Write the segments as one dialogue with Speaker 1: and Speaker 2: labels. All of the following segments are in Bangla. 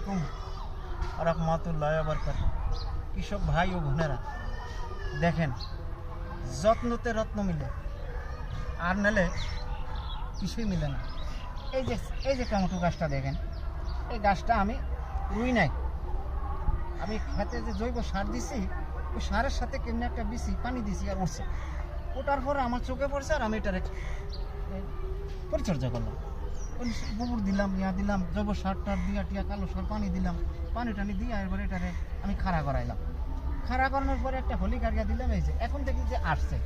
Speaker 1: আলাইকুম রাহমাতুল্লাহি ওয়া বারাকাতুহু। কৃষক ভাই ও বোনেরা, দেখেন যত্নতে রত্ন মিলে, আর নালে কিছুই মিলে না। এই যে টমেটো গাছটা দেখেন, এই গাছটা আমি রুই নাই, আমি খেতে যে জৈব সার দিছি ওই সারের সাথে কেমনি একটা বিছি পানি দিছি আর উঠছে। ওটার পরে আমার চোখে পড়ছে আর আমি এটারে পরিচর্যা করলাম, গোবর দিলাম, দিলাম জৈব সার টার দিয়া টিয়া কালো সার পানি দিলাম, পানি টানি দিয়ে এরপরে এটারে আমি খাড়া করাইলাম। খাড়া করানোর পরে একটা হলি গাড়িয়া দিলাম। এই যে এখন দেখি যে আসছে,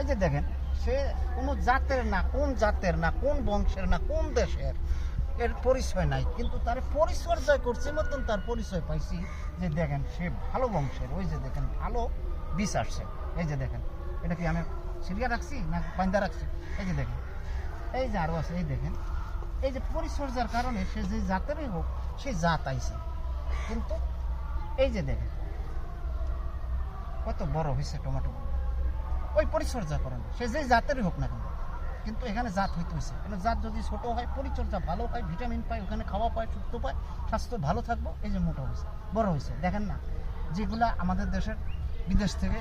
Speaker 1: এই যে দেখেন সে কোনো জাতের না, কোন জাতের না, কোন বংশের না, কোন দেশের, এর পরিচয় নাই, কিন্তু তার পরিচর্যা করছে মতন তার পরিচয় পাইছি যে দেখেন সে ভালো বংশের। ওই যে দেখেন ভালো বীজ আসছে। এই যে দেখেন, এটা কি আমি সিরিয়া রাখছি না বান্ধা রাখছি? এই যে দেখেন, এই যে আরও আছে। এই দেখেন, এই যে পরিচর্যার কারণে সে যে জাতেরই হোক সেই জাত আইছে। কিন্তু এই যে দেখেন কত বড় হয়েছে টমেটো, ওই পরিচর্যা করে না, সে যে জাতেরই হোক না কেন, কিন্তু এখানে জাত হইতে হয়েছে। এখানে জাত যদি ছোট হয়, পরিচর্যা ভালো হয়, ভিটামিন পায়, ওখানে খাওয়া পায়, সুস্থ পায়, স্বাস্থ্য ভালো থাকবো। এই যে মোটা হয়েছে, বড় হয়েছে। দেখেন না, যেগুলা আমাদের দেশের বিদেশ থেকে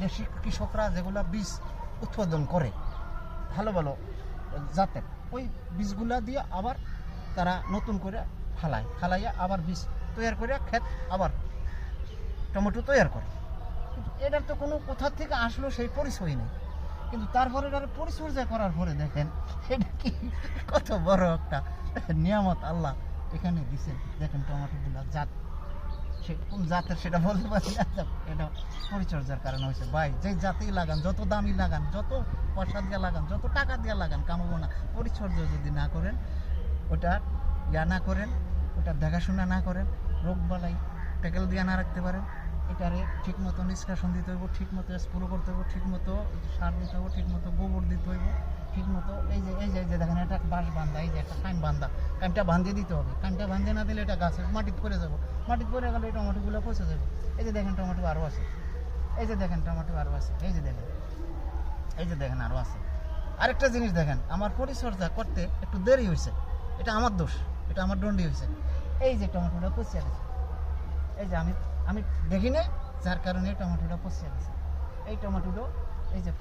Speaker 1: দেশি কৃষকরা যেগুলা বীজ উৎপাদন করে ভালো ভালো জাতের, ওই বীজগুলা দিয়ে আবার তারা নতুন করে ফালাইয়া আবার বীজ তৈরি করে ক্ষেত আবার টমেটো তৈরি করে। কিন্তু এটার তো কোনো কোথা থেকে আসলো সেই পরিচয় নেই। কিন্তু তারপরে এটার পরিচর্যা করার পরে দেখেন এটা কি কত বড় একটা নিয়ামত আল্লাহ এখানে দিচ্ছেন। দেখেন টমেটোগুলো জাত, সে কোন জাতের সেটা বলতে পারি না, এটা পরিচর্যার কারণে হয়েছে। ভাই যে জাতেই লাগান, যত দামি লাগান, যত পয়সা দিয়ে লাগান, যত টাকা দিয়ে লাগান, কামাবো না। পরিচর্যা যদি না করেন, ওটা না করেন, ওটা দেখাশোনা না করেন, রোগ বালাই ট্যাকেল দিয়ে না রাখতে পারেন, এটারে ঠিক মতো নিষ্কাশন দিতে হইব, ঠিক মতো স্প্রে করতে হইব, ঠিক মতো সার দিতে হইব, ঠিক মতো গোবর দিতে হইব, ঠিক মতো এই যে দেখেন এটা বাঁশ বান্ধা, এই যে একটা কান বান্ধা, কানটা বাঁধিয়ে দিতে হবে। কানটা বাঁধিয়ে না দিলে এটা গাছে মাটিতে পড়ে যাবো, মাটিতে পড়ে গেলে এই টমেটোগুলো পচে যাবে। এই যে দেখেন টমেটো আরও আছে, এই যে দেখেন টমেটো আরও আছে, এই যে দেখেন আরও আছে। আরেকটা জিনিস দেখেন, আমার পরিচর্যা করতে একটু দেরি হয়েছে, এটা আমার দোষ, এটা আমার দণ্ডি হয়েছে। এই যে টমেটোটা পচে গেছে, এই যে আমি দেখি নাই, যার কারণে টমেটোটা পচে গেছে। এই টমেটোটা এই যে